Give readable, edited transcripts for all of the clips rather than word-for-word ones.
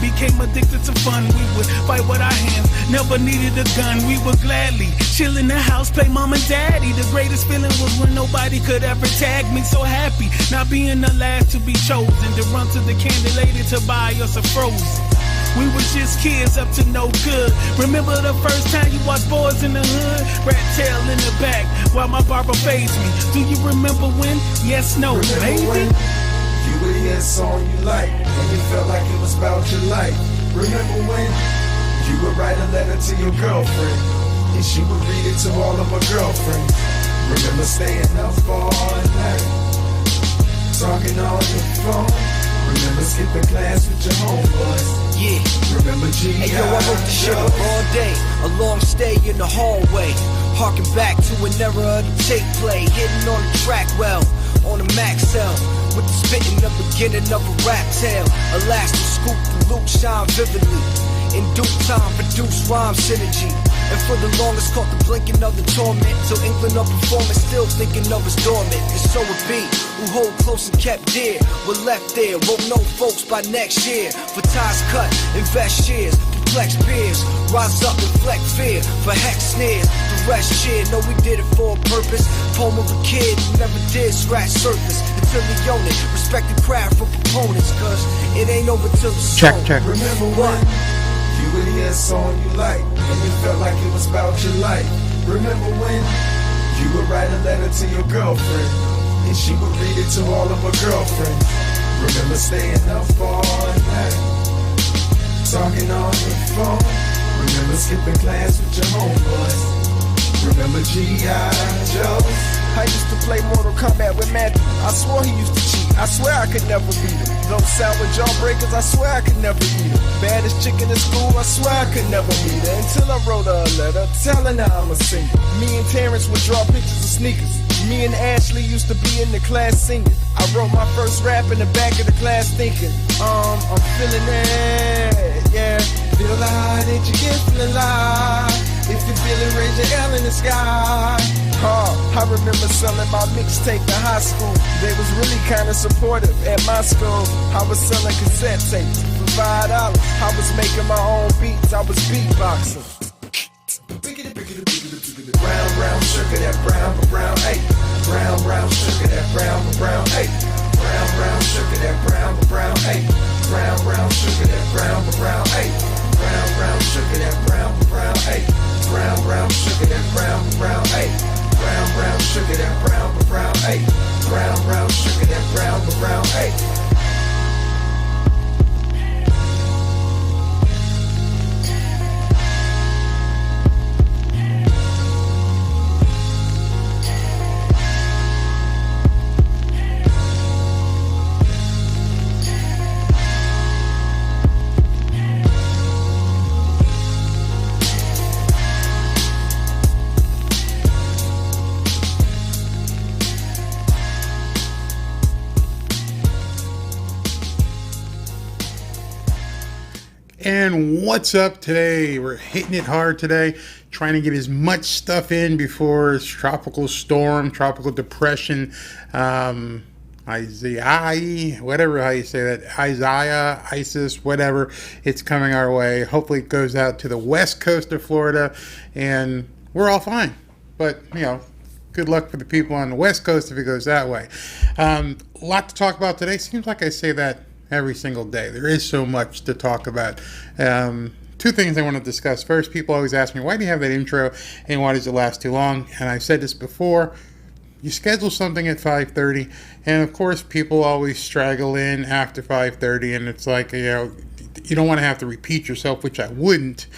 became addicted to fun. We would fight with our hands, never needed a gun. We would gladly chill in the house, play mom and daddy. The greatest feeling was when nobody could ever tag me. So happy, not being the last to be chosen, to run to the candy lady to buy us a frozen. We was just kids up to no good. Remember the first time you watched Boys in the Hood? Rat tail in the back while my barber faced me. Do you remember when? Yes, no, maybe. When you would hear a song you like and you felt like it was about your life. Remember when you would write a letter to your girlfriend and she would read it to all of her girlfriends. Remember staying up all night, talking on the phone. Remember skipping class with your homeboys. Yeah. Remember G.I. Hey yo, I wrote this shit up all day. A long stay in the hallway. Harking back to an era of the tape play. Hitting on the track well, on a max cell. With the spitting the beginning of a rap tale. Elastic scoop, the loop shine vividly. In due time, produce rhyme synergy. And for the longest caught the blinking of the torment. Till inkling of performance, still thinking of his dormant. And so it be, who hold close and kept dear. Were left there, wrote no folks by next year. For ties cut, invest shares, perplex peers. Rise up, reflect fear, for hex sneers. The rest cheer, know we did it for a purpose. Poem of a kid who never did scratch surface. Until he own it, respect the craft for proponents. Cause it ain't over till the Check. Remember what? You would hear a song you like and you felt like it was about your life. Remember when you would write a letter to your girlfriend and she would read it to all of her girlfriends. Remember staying up all night, talking on the phone. Remember skipping class with your homeboys. Remember G.I. Joe. I used to play Mortal Kombat with Matthew. I swore he used to cheat. I swear I could never beat him. Those sour jawbreakers, I swear I could never eat him. Baddest chick in the school, I swear I could never meet her. Until I wrote her a letter telling her I'm a singer. Me and Terrence would draw pictures of sneakers. Me and Ashley used to be in the class singing. I wrote my first rap in the back of the class thinking, I'm feeling it, yeah. Feel like that you get feeling like. If you feel it, raise your L in the sky. I remember selling my mixtape in high school. They was really kinda supportive at my school. I was selling cassette tapes for $5. I was making my own beats, I was beatboxing. Brown, brown sugar, that brown, brown, hey. Brown, brown sugar, that brown, brown, hey. Brown, brown sugar, that brown, brown, hey. Brown, brown sugar, that brown, brown, hey. Brown, brown sugar, that brown, brown, hey. Brown, brown sugar, that brown, brown, hey. Brown, brown sugar, that brown, brown, hey. Brown, brown sugar, that brown, brown, hey. And what's up today? We're hitting it hard today, trying to get as much stuff in before this tropical storm, tropical depression, Isaiah, whatever how you say that, Isaiah, ISIS, whatever, it's coming our way. Hopefully it goes out to the west coast of Florida and we're all fine. But, you know, good luck for the people on the west coast if it goes that way. A lot to talk about today. Seems like I say that every single day. There is so much to talk about. Two things I want to discuss. First, people always ask me, why do you have that intro and why does it last too long? And I've said this before, you schedule something at 5:30 and of course people always straggle in after 5:30 and it's like, you know, you don't want to have to repeat yourself, which I wouldn't.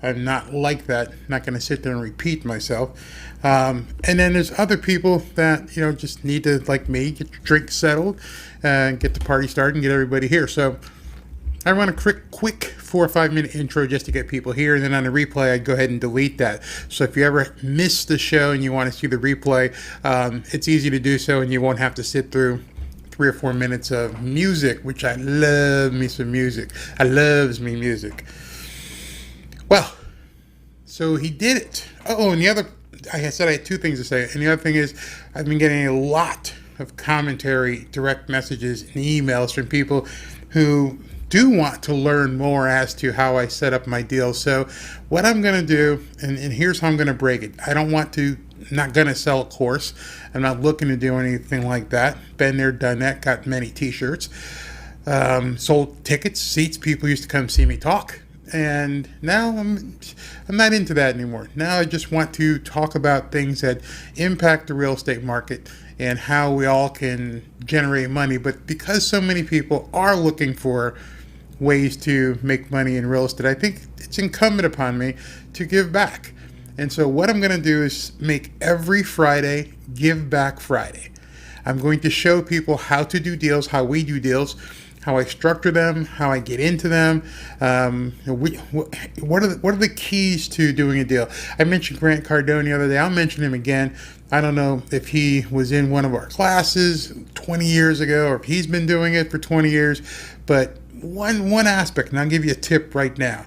I'm not like that. I'm not going to sit there and repeat myself. And then there's other people that, you know, just need to, like me, get your drink settled and get the party started and get everybody here. So I run a quick 4 or 5 minute intro just to get people here. And then on the replay, I'd go ahead and delete that. So if you ever miss the show and you want to see the replay, it's easy to do so and you won't have to sit through 3 or 4 minutes of music, which I love me some music. I loves me music. Well, so he did it. Oh, and the other, I said I had two things to say. And the other thing is I've been getting a lot of commentary, direct messages, and emails from people who do want to learn more as to how I set up my deals. So what I'm going to do, and here's how I'm going to break it. Not going to sell a course. I'm not looking to do anything like that. Been there, done that, got many t-shirts. Sold tickets, seats. People used to come see me talk. And now I'm not into that anymore. Now I just want to talk about things that impact the real estate market and how we all can generate money. But because so many people are looking for ways to make money in real estate, I think it's incumbent upon me to give back. And so what I'm going to do is make every Friday Give Back Friday. I'm going to show people how to do deals, how we do deals, how I structure them, how I get into them. What are the keys to doing a deal? I mentioned Grant Cardone the other day. I'll mention him again. I don't know if he was in one of our classes 20 years ago or if he's been doing it for 20 years. But one aspect, and I'll give you a tip right now.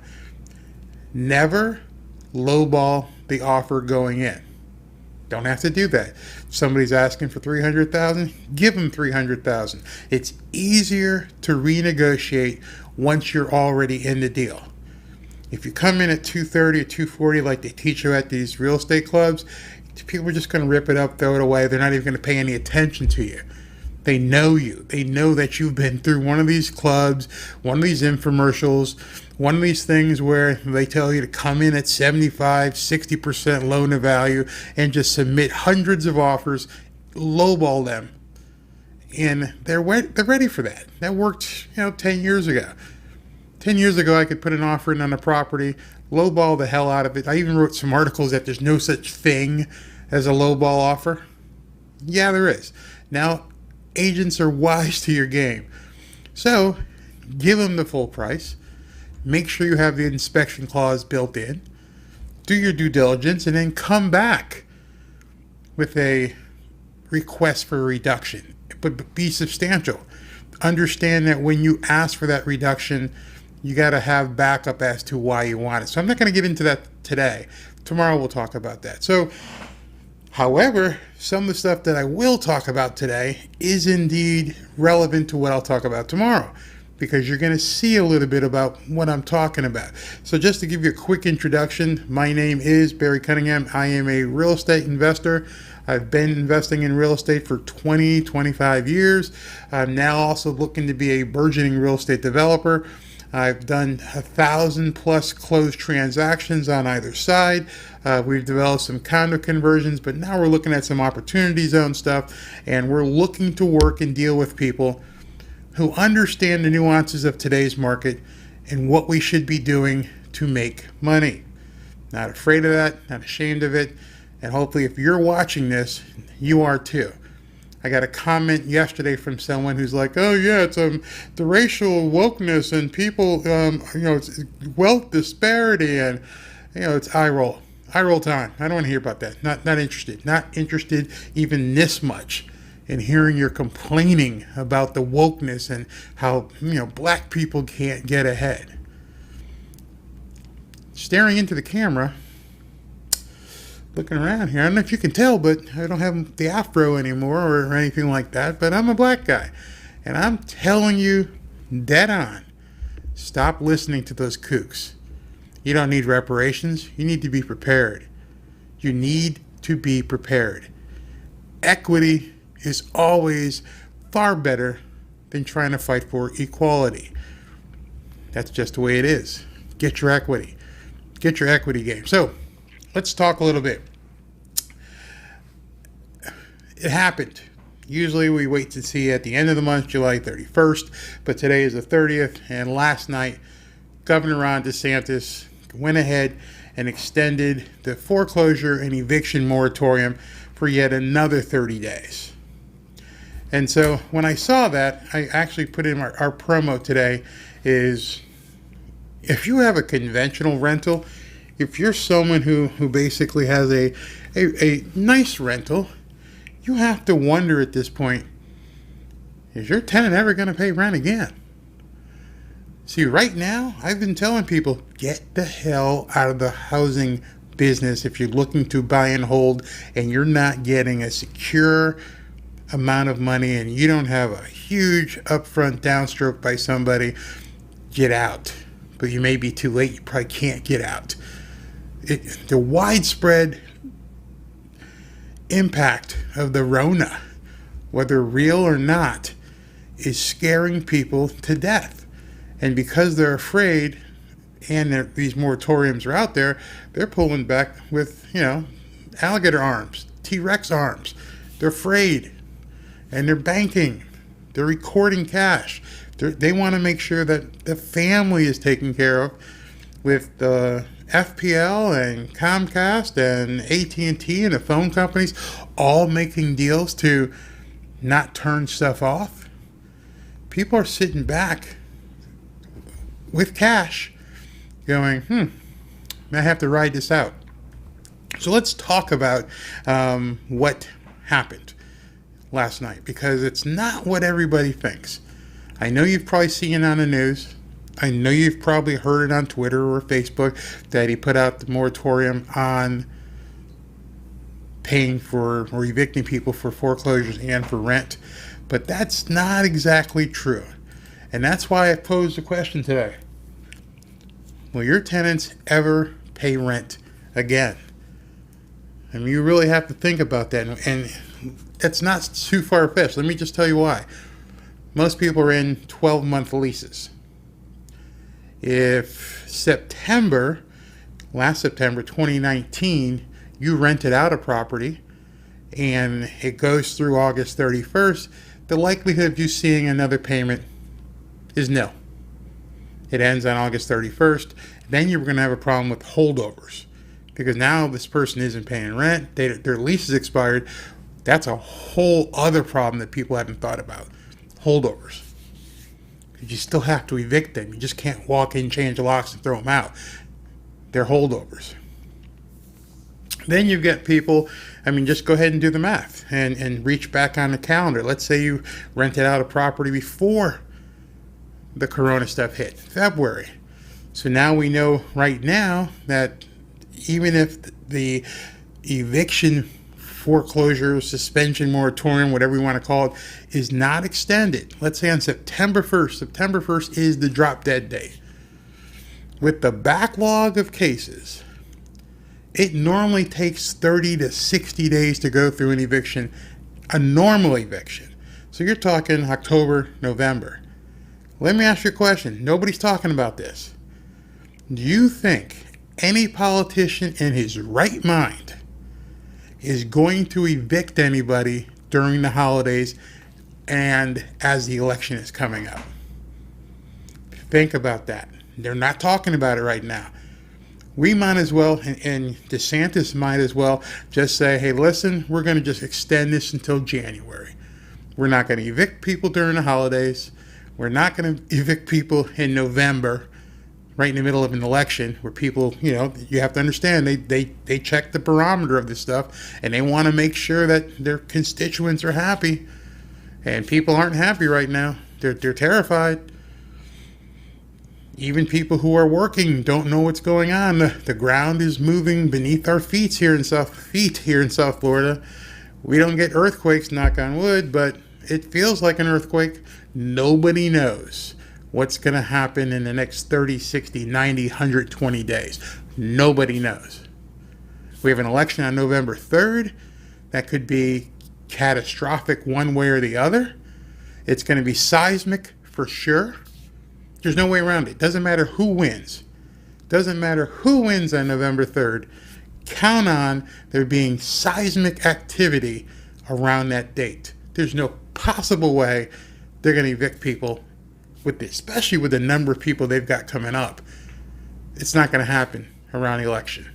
Never lowball the offer going in. Don't have to do that. If somebody's asking for $300,000, give them $300,000. It's easier to renegotiate once you're already in the deal. If you come in at $230 or $240 like they teach you at these real estate clubs, people are just going to rip it up, throw it away. They're not even going to pay any attention to you. They know you. They know that you've been through one of these clubs, one of these infomercials, one of these things where they tell you to come in at 75, 60% loan to value and just submit hundreds of offers, lowball them. And they're ready for that. That worked, 10 years ago. 10 years ago, I could put an offer in on a property, lowball the hell out of it. I even wrote some articles that there's no such thing as a lowball offer. Yeah, there is. Now, agents are wise to your game. So, give them the full price. Make sure you have the inspection clause built in. Do your due diligence and then come back with a request for a reduction. But be substantial. Understand that when you ask for that reduction, you got to have backup as to why you want it. So I'm not going to get into that today. Tomorrow we'll talk about that. So, however, some of the stuff that I will talk about today is indeed relevant to what I'll talk about tomorrow, because you're going to see a little bit about what I'm talking about. So just to give you a quick introduction, my name is Barry Cunningham. I am a real estate investor. I've been investing in real estate for 25 years. I'm now also looking to be a burgeoning real estate developer. I've done 1,000 plus closed transactions on either side. We've developed some condo conversions, but now we're looking at some opportunity zone stuff, and we're looking to work and deal with people who understand the nuances of today's market and what we should be doing to make money. Not afraid of that, not ashamed of it, and hopefully if you're watching this, you are too. I got a comment yesterday from someone who's like, "Oh yeah, it's the racial wokeness and people, it's wealth disparity and it's eye roll time. I don't want to hear about that. Not interested even this much in hearing you're complaining about the wokeness and how black people can't get ahead." Staring into the camera. Looking around here, I don't know if you can tell, but I don't have the afro anymore or anything like that, but I'm a black guy. And I'm telling you, dead on, stop listening to those kooks. You don't need reparations. You need to be prepared. You need to be prepared. Equity is always far better than trying to fight for equality. That's just the way it is. Get your equity. Get your equity game. So, let's talk a little bit. It happened. Usually we wait to see at the end of the month, July 31st, but today is the 30th, and last night, Governor Ron DeSantis went ahead and extended the foreclosure and eviction moratorium for yet another 30 days. And so when I saw that, I actually put in our promo today is, if you have a conventional rental, if you're someone who basically has a nice rental, you have to wonder at this point, is your tenant ever going to pay rent again? See, right now, I've been telling people, get the hell out of the housing business if you're looking to buy and hold and you're not getting a secure amount of money and you don't have a huge upfront downstroke by somebody. get out, but you may be too late. You probably can't get out. The widespread impact of the Rona, whether real or not, is scaring people to death. And because they're afraid, and these moratoriums are out there, they're pulling back with, alligator arms, T-Rex arms. They're afraid, and they're banking. They're recording cash. They want to make sure that the family is taken care of, with the FPL and Comcast and AT&T and the phone companies all making deals to not turn stuff off. People are sitting back with cash going, I have to ride this out. So let's talk about what happened last night, because it's not what everybody thinks. I know you've probably seen it on the news. I know you've probably heard it on Twitter or Facebook that he put out the moratorium on paying for or evicting people for foreclosures and for rent. But that's not exactly true. And that's why I posed the question today. Will your tenants ever pay rent again? I mean, you really have to think about that. And that's not too far-fetched. Let me just tell you why. Most people are in 12-month leases. If last September 2019, you rented out a property and it goes through August 31st, the likelihood of you seeing another payment is nil. It ends on August 31st. Then you're going to have a problem with holdovers, because now this person isn't paying rent. Their lease is expired. That's a whole other problem that people haven't thought about. Holdovers. You still have to evict them. You just can't walk in, change the locks, and throw them out. They're holdovers. Then you've got people, just go ahead and do the math and reach back on the calendar. Let's say you rented out a property before the corona stuff hit, February. So now we know right now that even if the eviction foreclosure, suspension, moratorium, whatever you want to call it, is not extended, let's say on September 1st is the drop dead date. With the backlog of cases, it normally takes 30 to 60 days to go through an eviction, a normal eviction. So you're talking October, November. Let me ask you a question. Nobody's talking about this. Do you think any politician in his right mind is going to evict anybody during the holidays and as the election is coming up? Think about that. They're not talking about it right now. We might as well, and DeSantis might as well, just say, hey, listen, we're going to just extend this until January. We're not going to evict people during the holidays. We're not going to evict people in November, right in the middle of an election, where people, you have to understand, they check the barometer of this stuff, and they want to make sure that their constituents are happy. And people aren't happy right now. They're terrified. Even people who are working don't know what's going on. The ground is moving beneath our feet here in South Florida. We don't get earthquakes, knock on wood, but it feels like an earthquake. Nobody knows what's going to happen in the next 30, 60, 90, 120 days. Nobody knows. We have an election on November 3rd. That could be catastrophic one way or the other. It's going to be seismic for sure. There's no way around it. Doesn't matter who wins. Doesn't matter who wins on November 3rd. Count on there being seismic activity around that date. There's no possible way they're going to evict people, especially with the number of people they've got coming up. It's not going to happen around the election.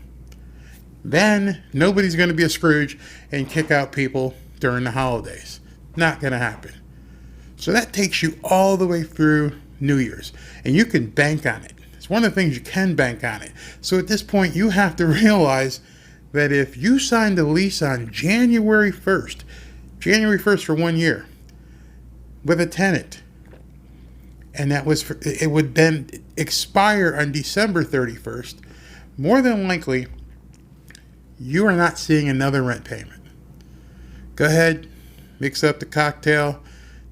Then nobody's going to be a Scrooge and kick out people during the holidays. Not going to happen. So that takes you all the way through New Year's, and you can bank on it. It's one of the things you can bank on it. So at this point, you have to realize that if you signed a lease on January 1st for 1 year with a tenant, and it would then expire on December 31st, more than likely, you are not seeing another rent payment. Go ahead, mix up the cocktail,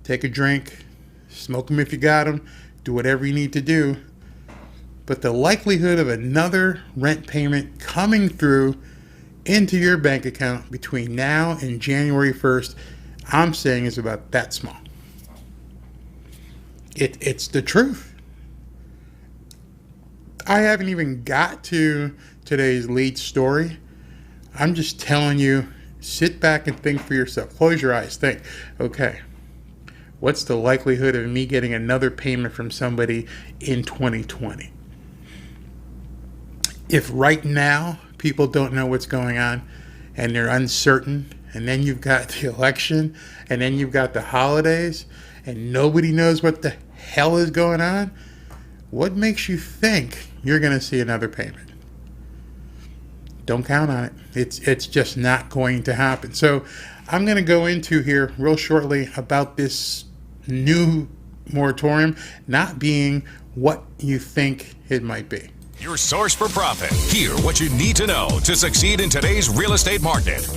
take a drink, smoke them if you got them, do whatever you need to do. But the likelihood of another rent payment coming through into your bank account between now and January 1st, I'm saying is about that small. It's the truth. I haven't even got to today's lead story. I'm just telling you, sit back and think for yourself. Close your eyes. Think, okay, what's the likelihood of me getting another payment from somebody in 2020? If right now people don't know what's going on and they're uncertain, and then you've got the election, and then you've got the holidays, and nobody knows what the hell is going on, what makes you think you're going to see another payment? Don't count on it. It's just not going to happen. So I'm going to go into here real shortly about this new moratorium not being what you think it might be. Your source for profit. Hear what you need to know to succeed in today's real estate market.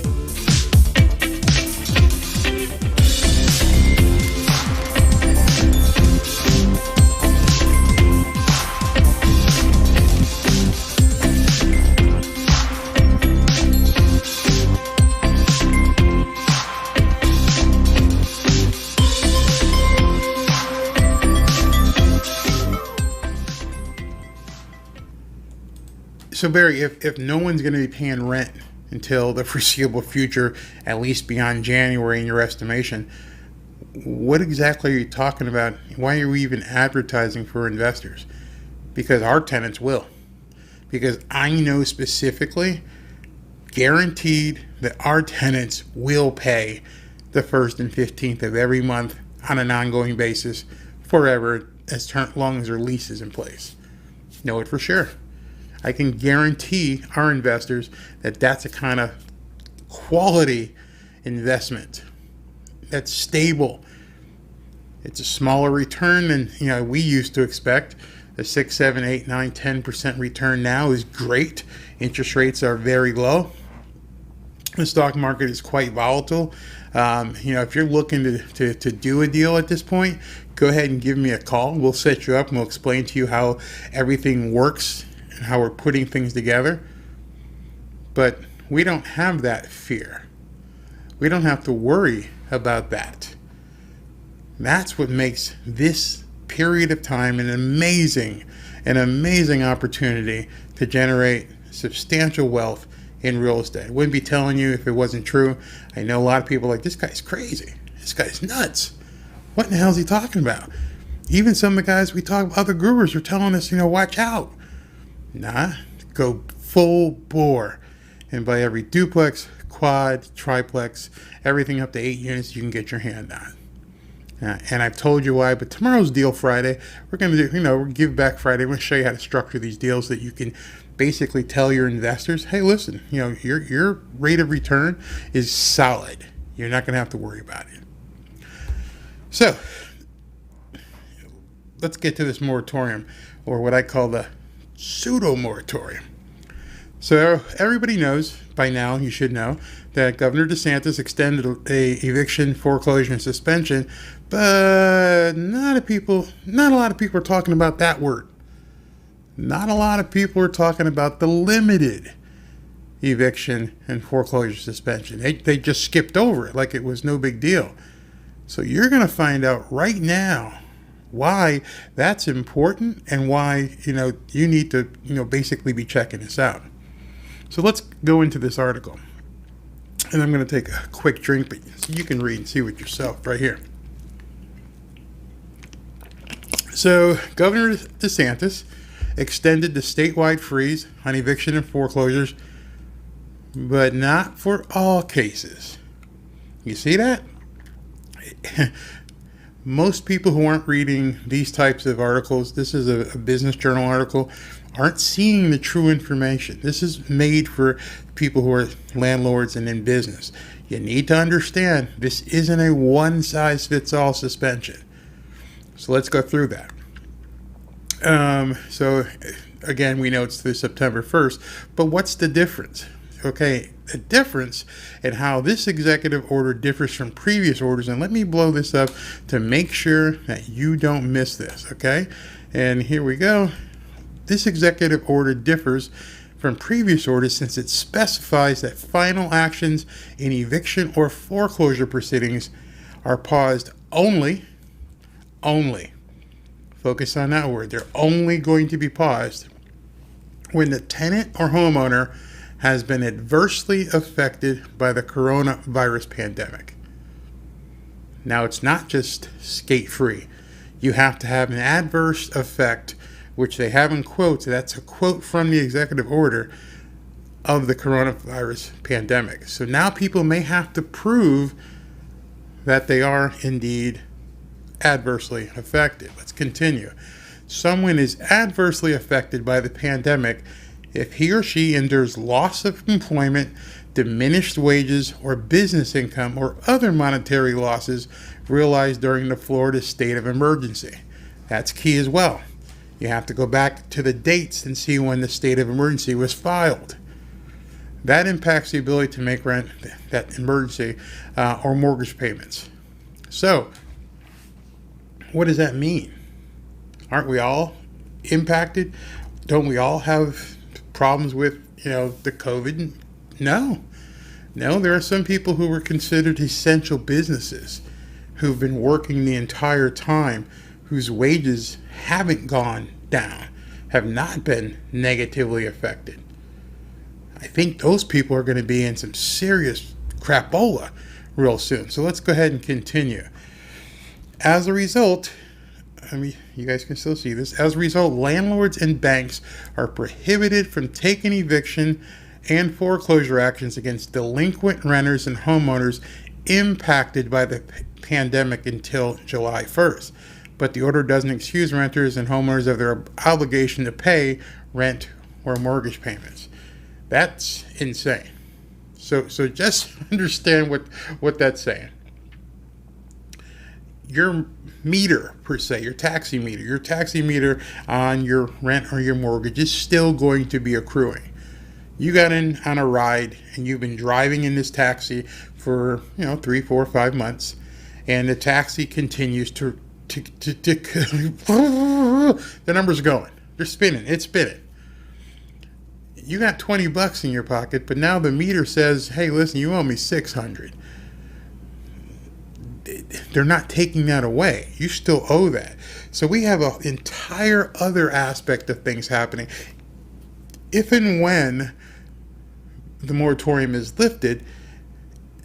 So Barry, if no one's going to be paying rent until the foreseeable future, at least beyond January in your estimation, what exactly are you talking about? Why are we even advertising for investors? Because our tenants will. Because I know specifically, guaranteed, that our tenants will pay the 1st and 15th of every month on an ongoing basis forever, as long as their lease is in place. Know it for sure. I can guarantee our investors that that's a kind of quality investment that's stable. It's a smaller return than we used to expect. The 6, 7, 8, 9, 10% return now is great. Interest rates are very low. The stock market is quite volatile. If you're looking to do a deal at this point, go ahead and give me a call. We'll set you up and we'll explain to you how everything works and how we're putting things together. But we don't have that fear. We don't have to worry about that. That's what makes this period of time an amazing opportunity to generate substantial wealth in real estate. I wouldn't be telling you if it wasn't true. I know a lot of people are like, this guy's crazy. This guy's nuts. What in the hell is he talking about? Even some of the guys we talk about, other gurus, are telling us, watch out. Nah, go full bore and buy every duplex, quad, triplex, everything up to 8 units you can get your hand on. And I've told you why, but tomorrow's Deal Friday. We're going to do, we're Give Back Friday. We're going to show you how to structure these deals so that you can basically tell your investors, hey, listen, your rate of return is solid. You're not going to have to worry about it. So let's get to this moratorium, or what I call the Pseudo Moratorium. So everybody knows by now, you should know, that Governor DeSantis extended a eviction, foreclosure, and suspension, but not a lot of people are talking about that word. Not a lot of people are talking about the limited eviction and foreclosure suspension. They just skipped over it like it was no big deal. So you're going to find out right now why that's important and why you need to basically be checking this out. So let's go into this article, and I'm going to take a quick drink, but so you can read and see it yourself right here. So Governor DeSantis extended the statewide freeze on eviction and foreclosures, but not for all cases. You see that? Most people who aren't reading these types of articles, this is a business journal article, aren't seeing the true information. This is made for people who are landlords and in business. You need to understand this isn't a one-size-fits-all suspension. So let's go through that. So again, we know it's through September 1st, but what's the difference? okay, a difference in how this executive order differs from previous orders. And let me blow this up to make sure that you don't miss this, okay? And here we go. This executive order differs from previous orders since it specifies that final actions in eviction or foreclosure proceedings are paused only, focus on that word, they're only going to be paused when the tenant or homeowner has been adversely affected by the coronavirus pandemic. Now, it's not just skate-free. You have to have an adverse effect, which they have in quotes. That's a quote from the executive order of the coronavirus pandemic. So now people may have to prove that they are indeed adversely affected. Let's continue. Someone is adversely affected by the pandemic if he or she endures loss of employment, diminished wages or business income, or other monetary losses realized during the Florida state of emergency. That's key as well. You have to go back to the dates and see when the state of emergency was filed. That impacts the ability to make rent, that emergency, or mortgage payments. So, what does that mean? Aren't we all impacted? Don't we all have problems with, the COVID? No, there are some people who were considered essential businesses who've been working the entire time, whose wages haven't gone down, have not been negatively affected. I think those people are going to be in some serious crapola real soon. So let's go ahead and continue. As a result, you guys can still see this. As a result, landlords and banks are prohibited from taking eviction and foreclosure actions against delinquent renters and homeowners impacted by the pandemic until July 1st. But the order doesn't excuse renters and homeowners of their obligation to pay rent or mortgage payments. That's insane. So just understand what that's saying. Your meter, per se, your taxi meter on your rent or your mortgage is still going to be accruing. You got in on a ride and you've been driving in this taxi for 3, 4, 5 months, and the taxi continues to the numbers are going. They're spinning. It's spinning. You got $20 in your pocket, but now the meter says, hey, listen, you owe me $600. They're not taking that away. You still owe that. So we have an entire other aspect of things happening. If and when the moratorium is lifted,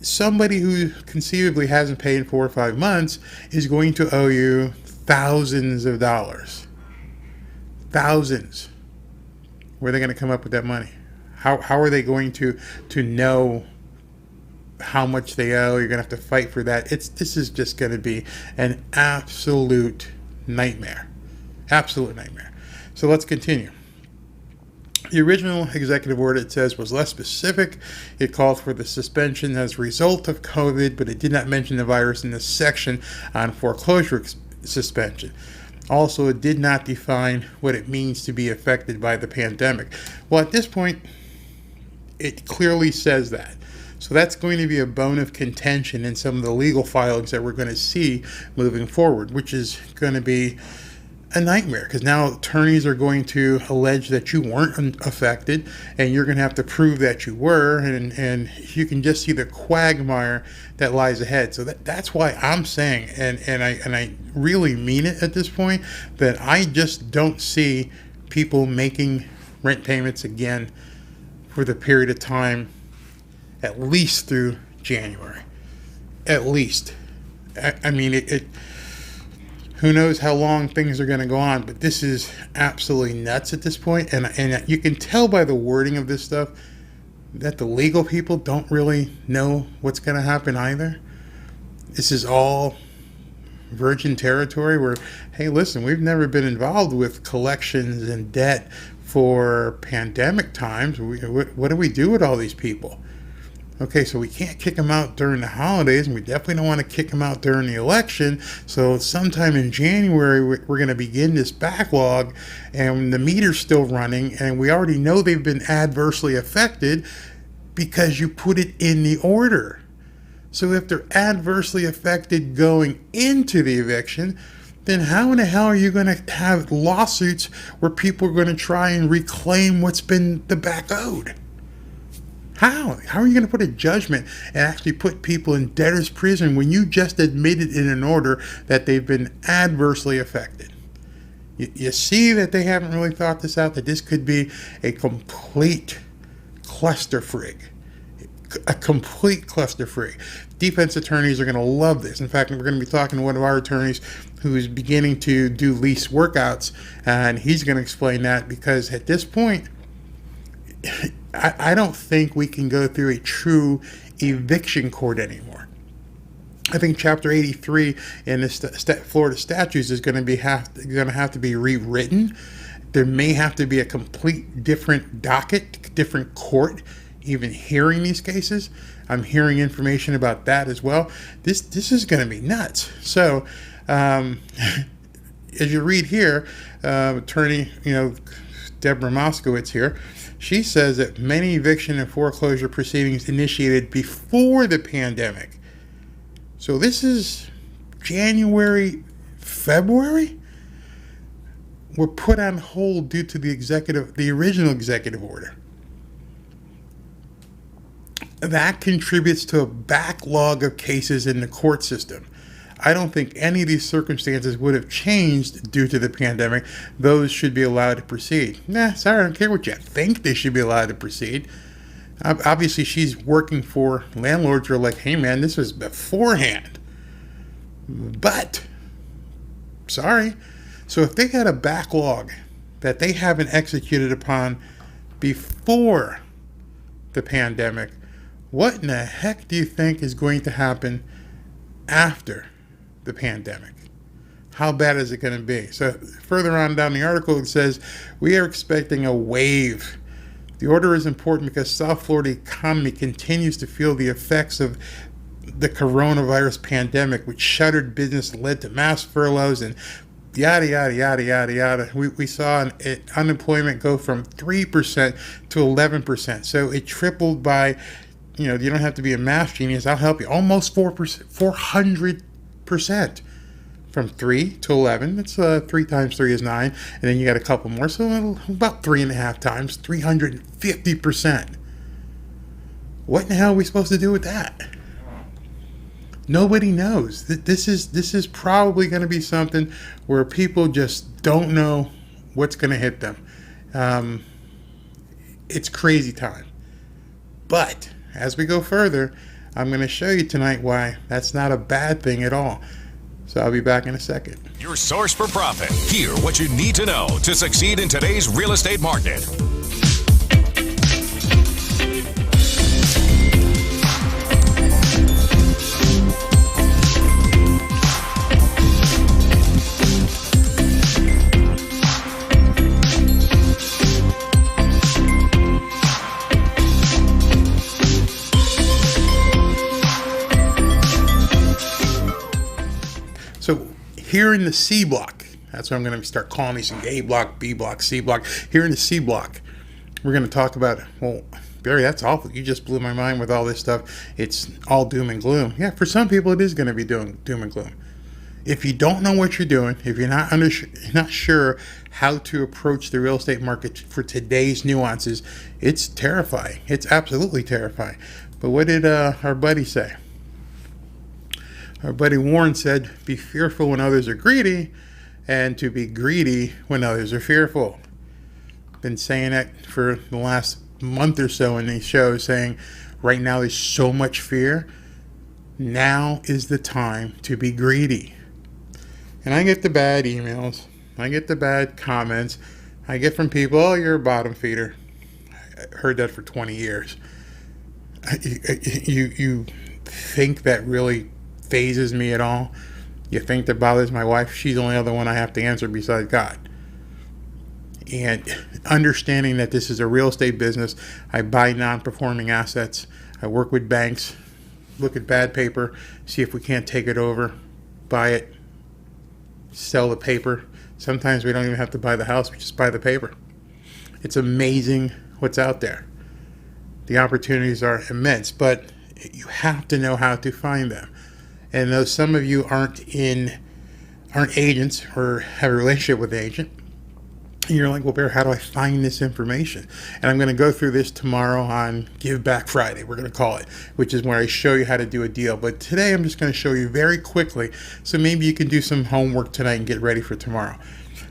somebody who conceivably hasn't paid in 4 or 5 months is going to owe you thousands of dollars. Thousands. Where are they going to come up with that money? How are they going to know how much they owe? You're going to have to fight for that. This is just going to be an absolute nightmare. Absolute nightmare. So let's continue. The original executive order, it says, was less specific. It called for the suspension as a result of COVID, but it did not mention the virus in the section on foreclosure suspension. Also, it did not define what it means to be affected by the pandemic. Well, at this point, it clearly says that. So that's going to be a bone of contention in some of the legal filings that we're going to see moving forward, which is going to be a nightmare, because now attorneys are going to allege that you weren't affected, and you're going to have to prove that you were, and you can just see the quagmire that lies ahead. So that's why I'm saying, and I really mean it at this point, that I just don't see people making rent payments again for the period of time at least through January. At least. I mean, who knows how long things are going to go on, but this is absolutely nuts at this point. And you can tell by the wording of this stuff that the legal people don't really know what's going to happen either. This is all virgin territory where, hey, listen, we've never been involved with collections and debt for pandemic times. What do we do with all these people? Okay, so we can't kick them out during the holidays, and we definitely don't want to kick them out during the election. So sometime in January, we're going to begin this backlog, and the meter's still running, and we already know they've been adversely affected. because you put it in the order. So if they're adversely affected going into the eviction, then how in the hell are you going to have lawsuits where people are going to try and reclaim what's been the back owed? How? How are you going to put a judgment and actually put people in debtor's prison when you just admitted in an order that they've been adversely affected? You see that they haven't really thought this out, that this could be a complete clusterfrig. A complete clusterfrig. Defense attorneys are going to love this. In fact, we're going to be talking to one of our attorneys who is beginning to do lease workouts, and he's going to explain that, because at this point, I don't think we can go through a true eviction court anymore. I think Chapter 83 in the Florida statutes is going to have to be rewritten. There may have to be a complete different docket, different court, even hearing these cases. I'm hearing information about that as well. This is going to be nuts. So, as you read here, attorney, Deborah Moskowitz here, she says that many eviction and foreclosure proceedings initiated before the pandemic. So this is January, February, were put on hold due to the original executive order. That contributes to a backlog of cases in the court system. I don't think any of these circumstances would have changed due to the pandemic. Those should be allowed to proceed. Sorry, I don't care what you think, they should be allowed to proceed. Obviously, she's working for landlords who are like, hey man, this was beforehand. But, sorry. So if they had a backlog that they haven't executed upon before the pandemic, what in the heck do you think is going to happen after the pandemic? How bad is it going to be? So further on down the article, it says, we are expecting a wave. The order is important because South Florida economy continues to feel the effects of the coronavirus pandemic, which shuttered business, led to mass furloughs, and yada, yada, yada, yada, yada. We saw unemployment go from 3% to 11%. So it tripled by, you don't have to be a math genius. I'll help you. Almost 400%. From 3 to 11, that's 3 times 3 is 9, and then you got a couple more, so about 3.5 times, 350%. What in the hell are we supposed to do with that? Nobody knows. This is probably going to be something where people just don't know what's going to hit them. It's crazy time. But as we go further, I'm going to show you tonight why that's not a bad thing at all. So I'll be back in a second. Your source for profit. Hear what you need to know to succeed in today's real estate market. So here in the C block, that's what I'm going to start calling these things: A block, B block, C block. Here in the C block, we're going to talk about, well, Barry, that's awful. You just blew my mind with all this stuff. It's all doom and gloom. Yeah, for some people it is going to be doom and gloom. If you don't know what you're doing, if you're not sure how to approach the real estate market for today's nuances, it's terrifying. It's absolutely terrifying. But what did our buddy say? Our buddy Warren said, be fearful when others are greedy, and to be greedy when others are fearful. Been saying that for the last month or so in these shows, saying right now there's so much fear. Now is the time to be greedy. And I get the bad emails. I get the bad comments. I get from people, oh, you're a bottom feeder. I heard that for 20 years. You think that really phases me at all? You think that bothers my wife? She's the only other one I have to answer besides God. And understanding that this is a real estate business, I buy non-performing assets, I work with banks, look at bad paper, see if we can't take it over, buy it, sell the paper. Sometimes we don't even have to buy the house, we just buy the paper. It's amazing what's out there. The opportunities are immense, but you have to know how to find them. And though some of you aren't agents or have a relationship with an agent, and you're like, well, Bear, how do I find this information? And I'm going to go through this tomorrow on Give Back Friday, we're going to call it, which is where I show you how to do a deal. But today I'm just going to show you very quickly, so maybe you can do some homework tonight and get ready for tomorrow.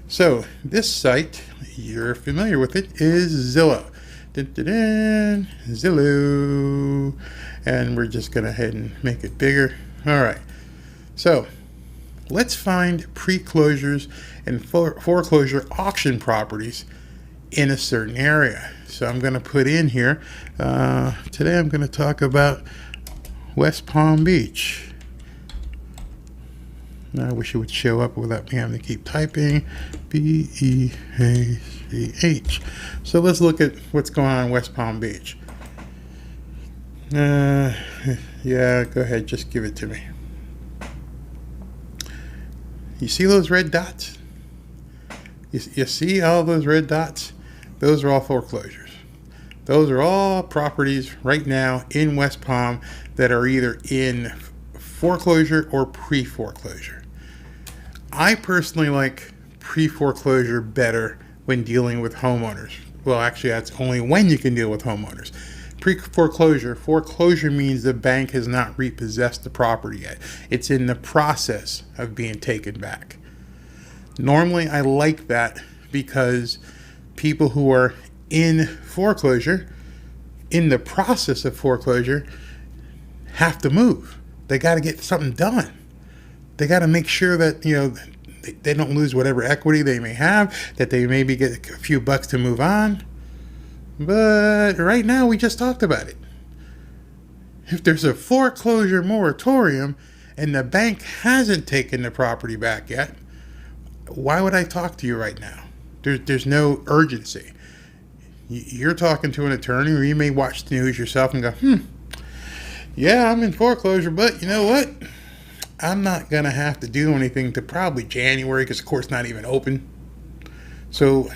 So this site, you're familiar with it, is Zillow. Zillow. And we're just going to head and make it bigger. All right. So let's find pre-closures and foreclosure auction properties in a certain area. So I'm going to put in here, today I'm going to talk about West Palm Beach. I wish it would show up without me having to keep typing. B-E-A-C-H. So let's look at what's going on in West Palm Beach. Yeah, go ahead, just give it to me. You see those red dots? You see all those red dots? Those are all foreclosures. Those are all properties right now in West Palm that are either in foreclosure or pre-foreclosure. I personally like pre-foreclosure better when dealing with homeowners. Well, actually, that's only when you can deal with homeowners. Foreclosure means the bank has not repossessed the property yet. It's in the process of being taken back. Normally, I like that because people who are in foreclosure, in the process of foreclosure, have to move. They got to get something done. They got to make sure that, they don't lose whatever equity they may have, that they maybe get a few bucks to move on. But right now, we just talked about it. If there's a foreclosure moratorium and the bank hasn't taken the property back yet, why would I talk to you right now? There's no urgency. You're talking to an attorney, or you may watch the news yourself and go, yeah, I'm in foreclosure, but you know what? I'm not going to have to do anything to probably January, because the court's not even open. So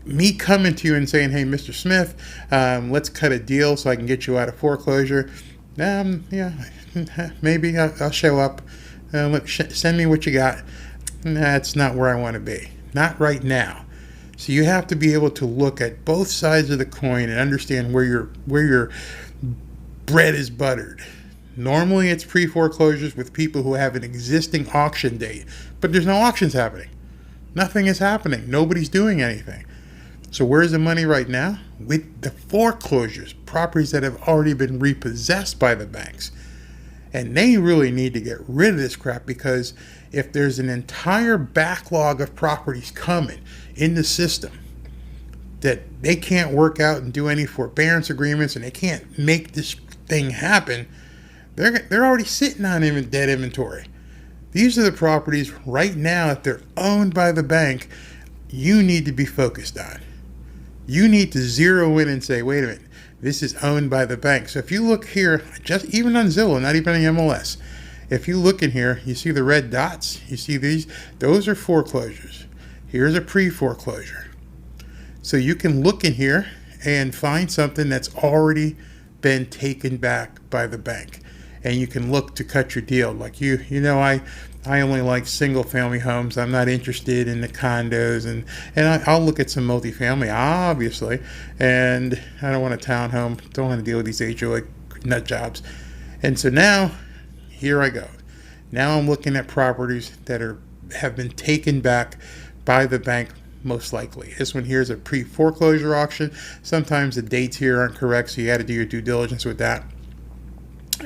me coming to you and saying, hey, Mr. Smith, let's cut a deal so I can get you out of foreclosure. Yeah, maybe I'll show up. Send me what you got. That's not where I want to be. Not right now. So you have to be able to look at both sides of the coin and understand where your bread is buttered. Normally it's pre-foreclosures with people who have an existing auction date, but there's no auctions happening. Nothing is happening. Nobody's doing anything. So where's the money right now? With the foreclosures, properties that have already been repossessed by the banks. And they really need to get rid of this crap, because if there's an entire backlog of properties coming in the system that they can't work out and do any forbearance agreements, and they can't make this thing happen, they're already sitting on dead inventory. These are the properties right now, if they're owned by the bank, you need to be focused on. You need to zero in and say, wait a minute, this is owned by the bank. So if you look here, just even on Zillow, not even on MLS, if you look in here, you see the red dots, you see these, those are foreclosures. Here's a pre-foreclosure. So you can look in here and find something that's already been taken back by the bank. And you can look to cut your deal. Like I only like single family homes. I'm not interested in the condos, and I'll look at some multifamily, obviously. And I don't want a townhome. Don't want to deal with these HOA nut jobs. And so now, here I go. Now I'm looking at properties that have been taken back by the bank, most likely. This one here is a pre-foreclosure auction. Sometimes the dates here aren't correct, so you got to do your due diligence with that.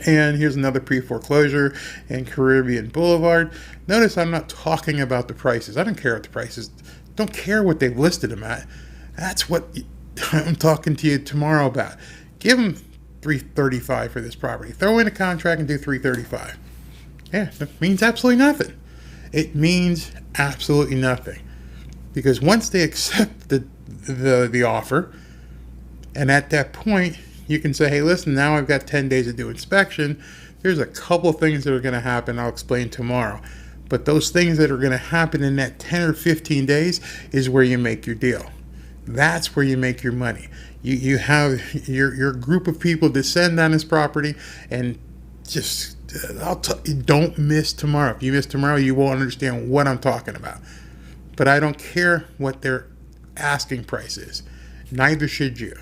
And here's another pre-foreclosure in Caribbean Boulevard. Notice I'm not talking about the prices. I don't care what the prices. Don't care what they've listed them at. That's what I'm talking to you tomorrow about. Give them $335 for this property. Throw in a contract and do $335. Yeah, that means absolutely nothing. It means absolutely nothing, because once they accept the offer, and at that point, you can say, hey, listen, now I've got 10 days to do inspection. There's a couple of things that are going to happen I'll explain tomorrow. But those things that are going to happen in that 10 or 15 days is where you make your deal. That's where you make your money. You have your group of people descend on this property, and just don't miss tomorrow. If you miss tomorrow, you won't understand what I'm talking about. But I don't care what their asking price is. Neither should you.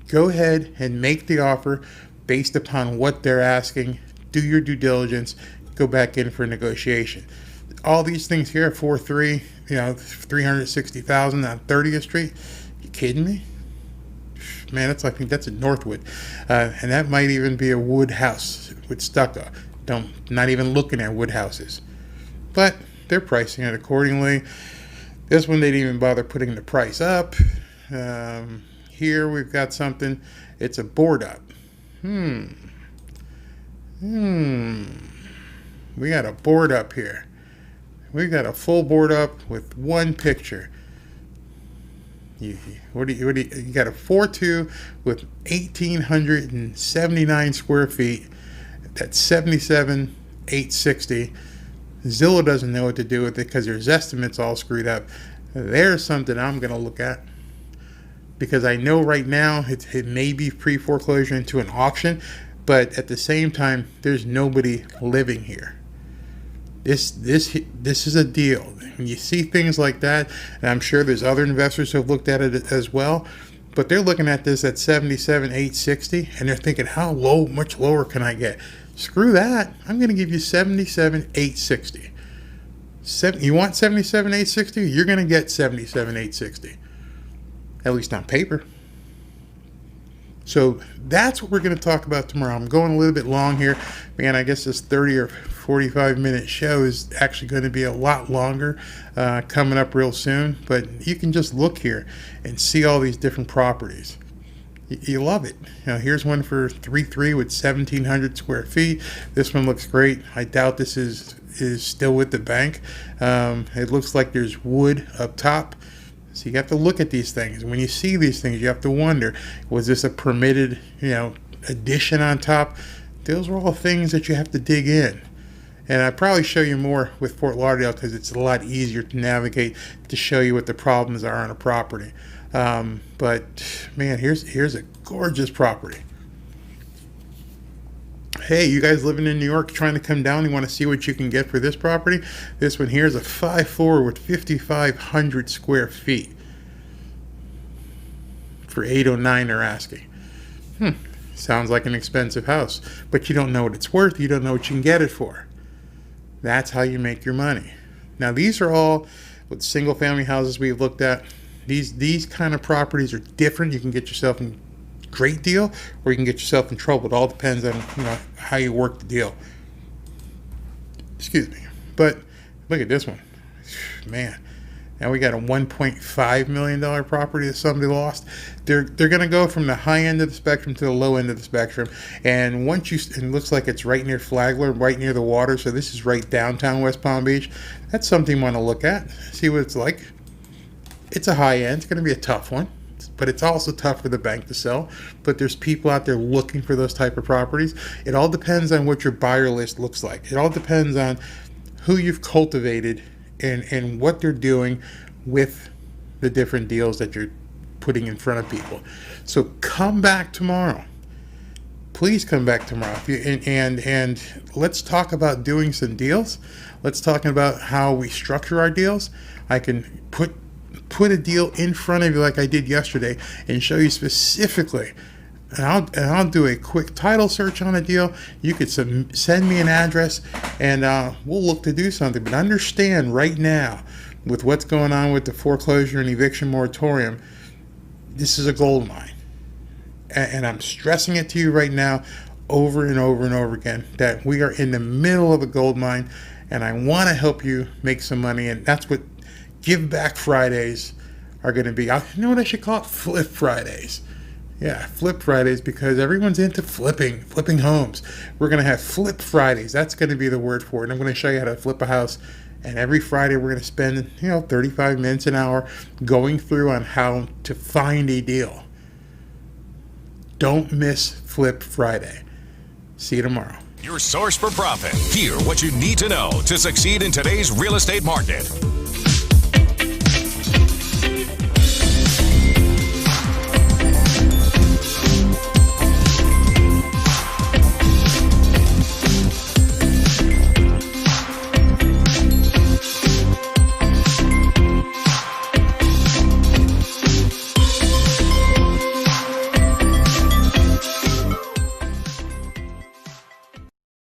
Go ahead and make the offer based upon what they're asking. Do your due diligence. Go back in for negotiation. All these things here, 4.3, $360,000 on 30th Street. You kidding me? Man, I think that's in Northwood, and that might even be a wood house with stucco. Not even looking at wood houses, but they're pricing it accordingly. This one they didn't even bother putting the price up. Here we've got something. It's a board up. We got a board up here. We got a full board up with one picture. You got a 4.2 with 1,879 square feet. That's 77,860. Zillow doesn't know what to do with it because their estimates all screwed up. There's something I'm going to look at, because I know right now it may be pre-foreclosure into an auction, but at the same time, there's nobody living here. This is a deal. When you see things like that, and I'm sure there's other investors who have looked at it as well, but they're looking at this at 77,860, and they're thinking, much lower can I get? Screw that. I'm going to give you 77,860. You want 77,860? You're going to get 77,860. At least on paper. So that's what we're going to talk about tomorrow. I'm going a little bit long here. Man, I guess this 30 or 45 minute show is actually going to be a lot longer coming up real soon. But you can just look here and see all these different properties. You love it. Here's one for 3.3 with 1,700 square feet. This one looks great. I doubt this is still with the bank. It looks like there's wood up top. So you have to look at these things. And when you see these things, you have to wonder, was this a permitted, addition on top? Those are all things that you have to dig in. And I'll probably show you more with Fort Lauderdale because it's a lot easier to navigate to show you what the problems are on a property. But man, here's a gorgeous property. Hey, you guys living in New York trying to come down, you want to see what you can get for this property? This one here is a 5.4 with 5,500 square feet for $809 they're asking. Sounds like an expensive house, but you don't know what it's worth. You don't know what you can get it for. That's how you make your money. Now, these are all with single family houses we've looked at. These kind of properties are different. You can get yourself in great deal, or you can get yourself in trouble. It all depends on how you work the deal. Excuse me. But look at this one, man. Now we got a $1.5 million property that somebody lost. They're going to go from the high end of the spectrum to the low end of the spectrum, and it looks like it's right near Flagler, right near the water. So this is right downtown West Palm Beach. That's something you want to look at, see what it's like. It's a high end. It's going to be a tough one. But it's also tough for the bank to sell. But there's people out there looking for those type of properties. It all depends on what your buyer list looks like. It all depends on who you've cultivated and what they're doing with the different deals that you're putting in front of people. So come back tomorrow. Please come back tomorrow. And let's talk about doing some deals. Let's talk about how we structure our deals. I can put a deal in front of you like I did yesterday and show you specifically. And I'll do a quick title search on a deal. You could send me an address, and we'll look to do something. But understand right now, with what's going on with the foreclosure and eviction moratorium, this is a gold mine. And I'm stressing it to you right now over and over and over again that we are in the middle of a gold mine, and I want to help you make some money. And that's what Give Back Fridays are going to be. You know what I should call it? Flip Fridays. Yeah, Flip Fridays, because everyone's into flipping homes. We're going to have Flip Fridays. That's going to be the word for it. And I'm going to show you how to flip a house. And every Friday we're going to spend, 35 minutes, an hour going through on how to find a deal. Don't miss Flip Friday. See you tomorrow. Your source for profit. Hear what you need to know to succeed in today's real estate market.